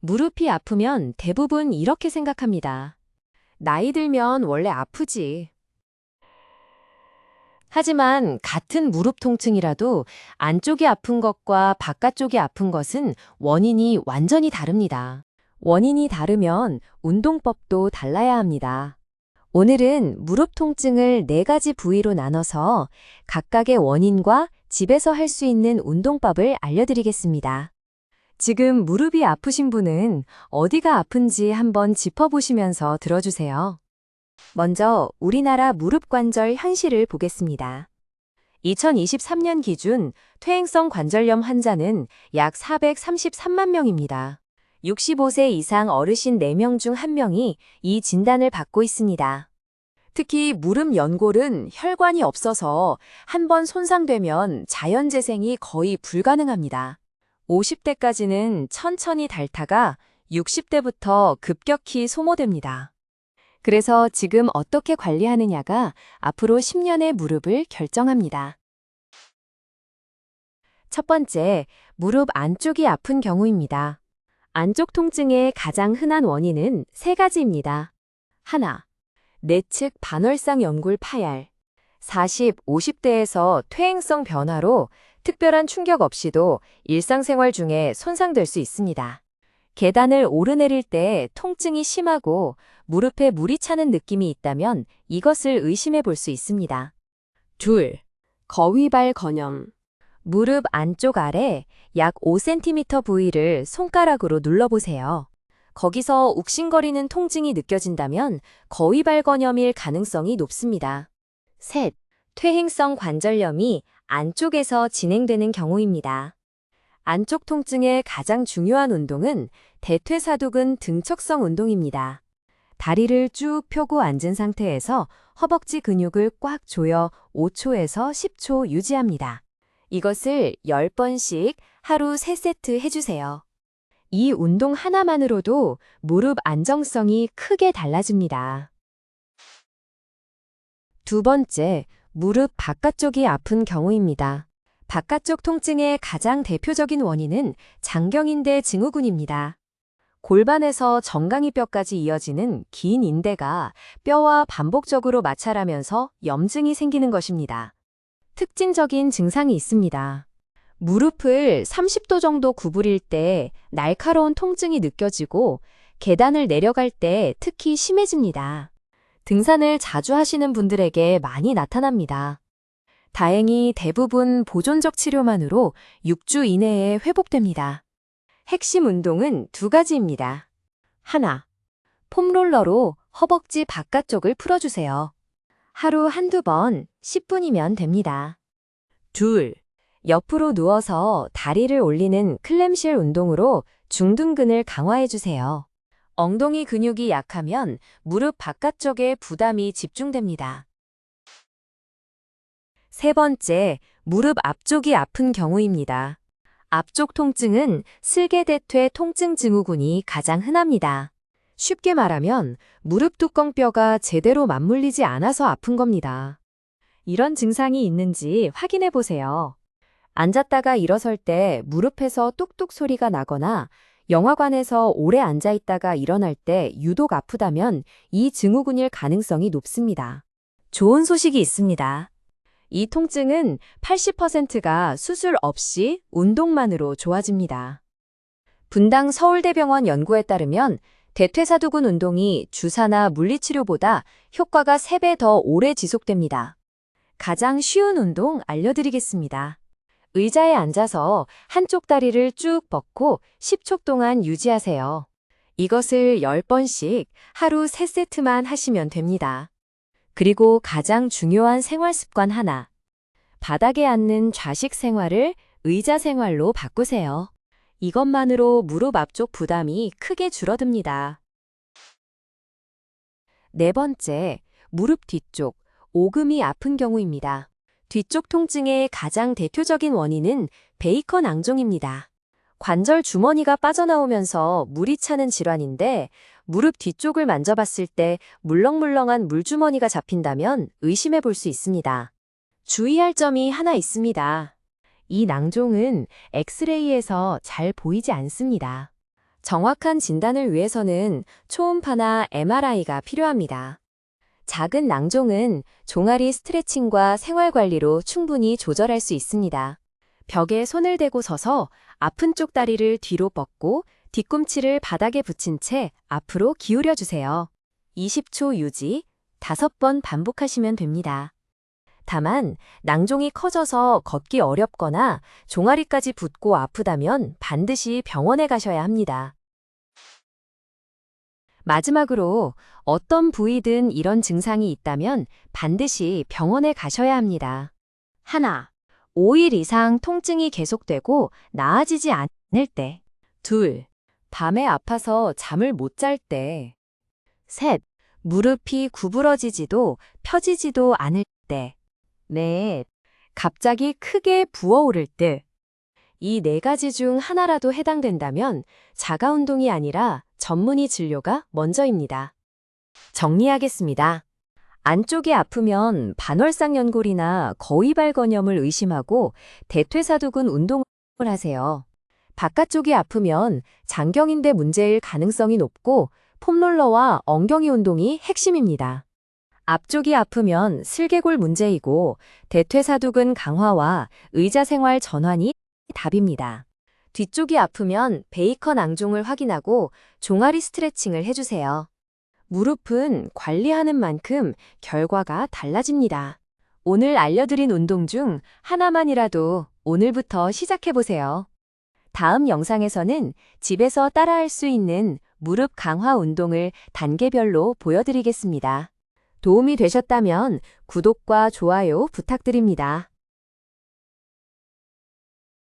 무릎이 아프면 대부분 이렇게 생각합니다. 나이 들면 원래 아프지. 하지만 같은 무릎 통증이라도 안쪽이 아픈 것과 바깥쪽이 아픈 것은 원인이 완전히 다릅니다. 원인이 다르면 운동법도 달라야 합니다. 오늘은 무릎 통증을 4가지 부위로 나눠서 각각의 원인과 집에서 할 수 있는 운동법을 알려드리겠습니다. 지금 무릎이 아프신 분은 어디가 아픈지 한번 짚어보시면서 들어주세요. 먼저 우리나라 무릎 관절 현실을 보겠습니다. 2023년 기준 퇴행성 관절염 환자는 약 433만 명입니다. 65세 이상 어르신 4명 중 1명이 이 진단을 받고 있습니다. 특히 무릎 연골은 혈관이 없어서 한번 손상되면 자연재생이 거의 불가능합니다. 50대까지는 천천히 닳다가 60대부터 급격히 소모됩니다. 그래서 지금 어떻게 관리하느냐가 앞으로 10년의 무릎을 결정합니다. 첫 번째, 무릎 안쪽이 아픈 경우입니다. 안쪽 통증의 가장 흔한 원인은 3가지입니다. 하나, 내측 반월상 연골 파열. 40, 50대에서 퇴행성 변화로 특별한 충격 없이도 일상생활 중에 손상될 수 있습니다. 계단을 오르내릴 때 통증이 심하고 무릎에 물이 차는 느낌이 있다면 이것을 의심해 볼 수 있습니다. 둘, 거위발 건염. 무릎 안쪽 아래 약 5cm 부위를 손가락으로 눌러보세요. 거기서 욱신거리는 통증이 느껴진다면 거위발 건염일 가능성이 높습니다. 셋, 퇴행성 관절염이 안쪽에서 진행되는 경우입니다. 안쪽 통증의 가장 중요한 운동은 대퇴사두근 등척성 운동입니다. 다리를 쭉 펴고 앉은 상태에서 허벅지 근육을 꽉 조여 5초에서 10초 유지합니다. 이것을 10번씩 하루 3세트 해주세요. 이 운동 하나만으로도 무릎 안정성이 크게 달라집니다. 두 번째, 무릎 바깥쪽이 아픈 경우입니다. 바깥쪽 통증의 가장 대표적인 원인은 장경인대 증후군입니다. 골반에서 정강이뼈까지 이어지는 긴 인대가 뼈와 반복적으로 마찰하면서 염증이 생기는 것입니다. 특징적인 증상이 있습니다. 무릎을 30도 정도 구부릴 때 날카로운 통증이 느껴지고 계단을 내려갈 때 특히 심해집니다. 등산을 자주 하시는 분들에게 많이 나타납니다. 다행히 대부분 보존적 치료만으로 6주 이내에 회복됩니다. 핵심 운동은 2가지입니다. 하나, 폼롤러로 허벅지 바깥쪽을 풀어주세요. 하루 한두 번 10분이면 됩니다. 둘, 옆으로 누워서 다리를 올리는 클램쉘 운동으로 중둔근을 강화해주세요. 엉덩이 근육이 약하면 무릎 바깥쪽에 부담이 집중됩니다. 세 번째, 무릎 앞쪽이 아픈 경우입니다. 앞쪽 통증은 슬개대퇴 통증 증후군이 가장 흔합니다. 쉽게 말하면 무릎 뚜껑뼈가 제대로 맞물리지 않아서 아픈 겁니다. 이런 증상이 있는지 확인해 보세요. 앉았다가 일어설 때 무릎에서 뚝뚝 소리가 나거나 영화관에서 오래 앉아 있다가 일어날 때 유독 아프다면 이 증후군일 가능성이 높습니다. 좋은 소식이 있습니다. 이 통증은 80%가 수술 없이 운동만으로 좋아집니다. 분당 서울대병원 연구에 따르면 대퇴사두근 운동이 주사나 물리치료보다 효과가 3배 더 오래 지속됩니다. 가장 쉬운 운동 알려드리겠습니다. 의자에 앉아서 한쪽 다리를 쭉 뻗고 10초 동안 유지하세요. 이것을 10번씩 하루 3세트만 하시면 됩니다. 그리고 가장 중요한 생활 습관 하나. 바닥에 앉는 좌식 생활을 의자 생활로 바꾸세요. 이것만으로 무릎 앞쪽 부담이 크게 줄어듭니다. 네 번째, 무릎 뒤쪽, 오금이 아픈 경우입니다. 뒤쪽 통증의 가장 대표적인 원인은 베이컨 앙종입니다. 관절 주머니가 빠져나오면서 물이 차는 질환인데 무릎 뒤쪽을 만져봤을 때 물렁물렁한 물주머니가 잡힌다면 의심해 볼 수 있습니다. 주의할 점이 하나 있습니다. 이 낭종은 엑스레이에서 잘 보이지 않습니다. 정확한 진단을 위해서는 초음파나 MRI가 필요합니다. 작은 낭종은 종아리 스트레칭과 생활관리로 충분히 조절할 수 있습니다. 벽에 손을 대고 서서 아픈 쪽 다리를 뒤로 뻗고 뒤꿈치를 바닥에 붙인 채 앞으로 기울여 주세요. 20초 유지, 5번 반복하시면 됩니다. 다만 낭종이 커져서 걷기 어렵거나 종아리까지 붓고 아프다면 반드시 병원에 가셔야 합니다. 마지막으로 어떤 부위든 이런 증상이 있다면 반드시 병원에 가셔야 합니다. 하나, 5일 이상 통증이 계속되고 나아지지 않을 때. 둘, 밤에 아파서 잠을 못 잘 때. 셋, 무릎이 구부러지지도 펴지지도 않을 때. 넷, 갑자기 크게 부어오를 때. 이 4가지 중 하나라도 해당된다면 자가 운동이 아니라 전문의 진료가 먼저입니다. 정리하겠습니다. 안쪽이 아프면 반월상 연골이나 거위발건염을 의심하고 대퇴사두근 운동을 하세요. 바깥쪽이 아프면 장경인대 문제일 가능성이 높고 폼롤러와 엉덩이 운동이 핵심입니다. 앞쪽이 아프면 슬개골 문제이고 대퇴사두근 강화와 의자생활 전환이 답입니다. 뒤쪽이 아프면 베이컨 낭종을 확인하고 종아리 스트레칭을 해주세요. 무릎은 관리하는 만큼 결과가 달라집니다. 오늘 알려드린 운동 중 하나만이라도 오늘부터 시작해보세요. 다음 영상에서는 집에서 따라할 수 있는 무릎 강화 운동을 단계별로 보여드리겠습니다. 도움이 되셨다면 구독과 좋아요 부탁드립니다.